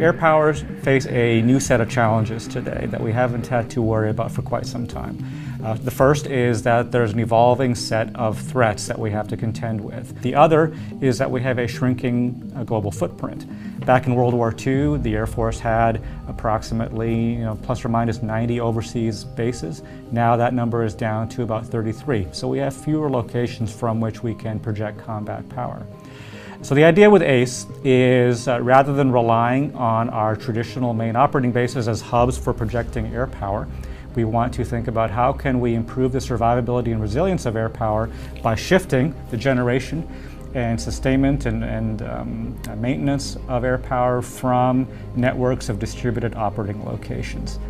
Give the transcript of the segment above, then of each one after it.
Air powers face a new set of challenges today that we haven't had to worry about for quite some time. The first is that there's an evolving set of threats that we have to contend with. The other is that we have a shrinking global footprint. Back in World War II, the Air Force had approximately plus or minus 90 overseas bases. Now that number is down to about 33. So we have fewer locations from which we can project combat power. So the idea with ACE is rather than relying on our traditional main operating bases as hubs for projecting air power, we want to think about how can we improve the survivability and resilience of air power by shifting the generation and sustainment and maintenance of air power from networks of distributed operating locations.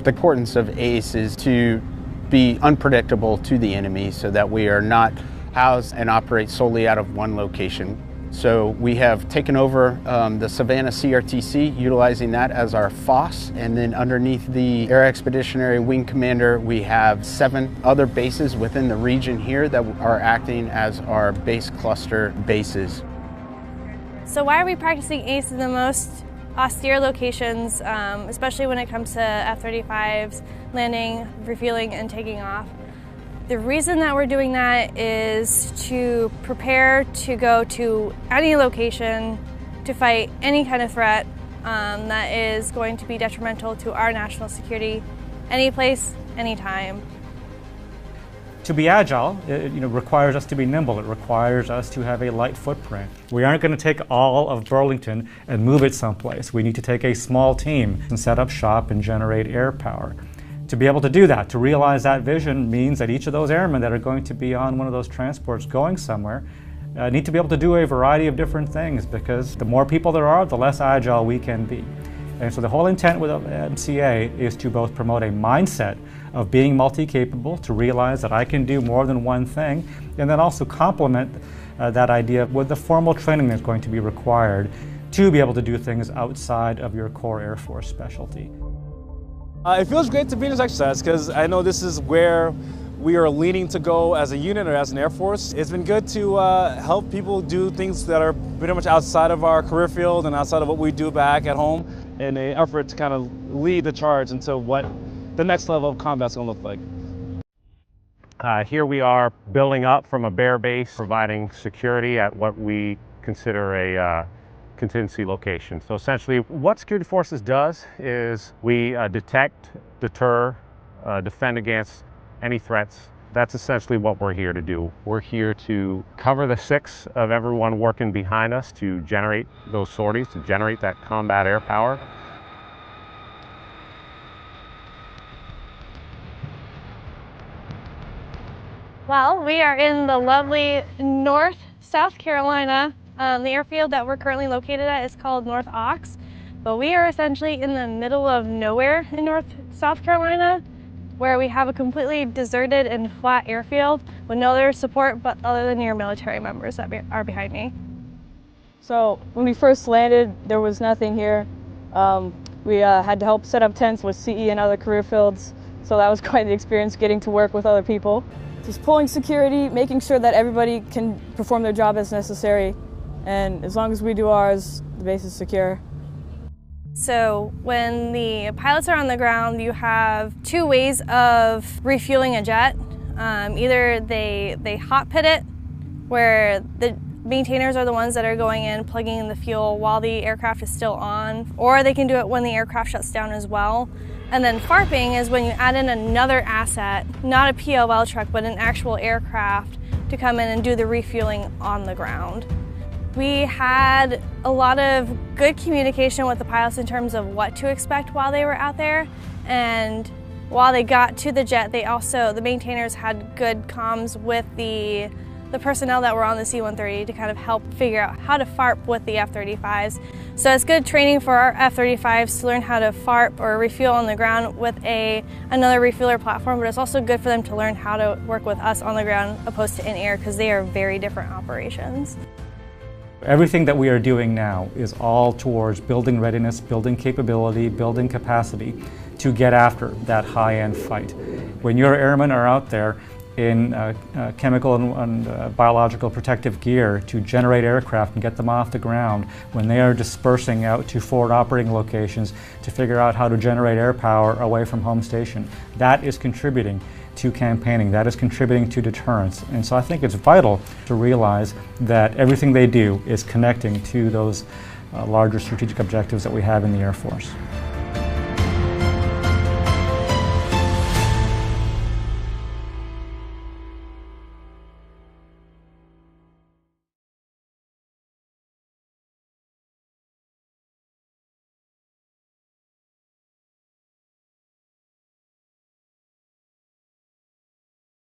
The importance of ACE is to be unpredictable to the enemy so that we are not housed and operate solely out of one location. So we have taken over the Savannah CRTC, utilizing that as our FOSS, and then underneath the Air Expeditionary Wing Commander, we have 7 other bases within the region here that are acting as our base cluster bases. So why are we practicing ACE in the most austere locations, especially when it comes to F-35s landing, refueling, and taking off? The reason that we're doing that is to prepare to go to any location to fight any kind of threat that is going to be detrimental to our national security, any place, anytime. To be agile, it requires us to be nimble. It requires us to have a light footprint. We aren't going to take all of Burlington and move it someplace. We need to take a small team and set up shop and generate air power. To be able to do that, to realize that vision, means that each of those airmen that are going to be on one of those transports going somewhere need to be able to do a variety of different things, because the more people there are, the less agile we can be. And so the whole intent with MCA is to both promote a mindset of being multi-capable, to realize that I can do more than one thing, and then also complement that idea with the formal training that's going to be required to be able to do things outside of your core Air Force specialty. It feels great to be in this exercise because I know this is where we are leaning to go as a unit or as an Air Force. It's been good to help people do things that are pretty much outside of our career field and outside of what we do back at home, in an effort to kind of lead the charge into what the next level of combat is going to look like. Here we are building up from a bare base, providing security at what we consider a contingency location. So essentially what security forces does is we detect, deter, defend against any threats. That's essentially what we're here to do. We're here to cover the 6 of everyone working behind us to generate those sorties, to generate that combat air power. Well, we are in the lovely North South Carolina. The airfield that we're currently located at is called North Ox, but we are essentially in the middle of nowhere in North South Carolina, where we have a completely deserted and flat airfield with no other support but other than your military members that are behind me. So when we first landed, there was nothing here. We had to help set up tents with CE and other career fields, so that was quite the experience getting to work with other people. Just pulling security, making sure that everybody can perform their job as necessary. And as long as we do ours, the base is secure. So when the pilots are on the ground, you have 2 ways of refueling a jet. Either they hot pit it, where the maintainers are the ones that are going in, plugging in the fuel while the aircraft is still on, or they can do it when the aircraft shuts down as well. And then FARPing is when you add in another asset, not a PLL truck, but an actual aircraft to come in and do the refueling on the ground. We had a lot of good communication with the pilots in terms of what to expect while they were out there, and while they got to the jet, the maintainers had good comms with the personnel that were on the C-130 to kind of help figure out how to FARP with the F-35s. So it's good training for our F-35s to learn how to FARP or refuel on the ground with another refueler platform, but it's also good for them to learn how to work with us on the ground opposed to in air, because they are very different operations. Everything that we are doing now is all towards building readiness, building capability, building capacity to get after that high-end fight. When your airmen are out there, in chemical and biological protective gear to generate aircraft and get them off the ground, when they are dispersing out to forward operating locations to figure out how to generate air power away from home station. That is contributing to campaigning. That is contributing to deterrence. And so I think it's vital to realize that everything they do is connecting to those larger strategic objectives that we have in the Air Force.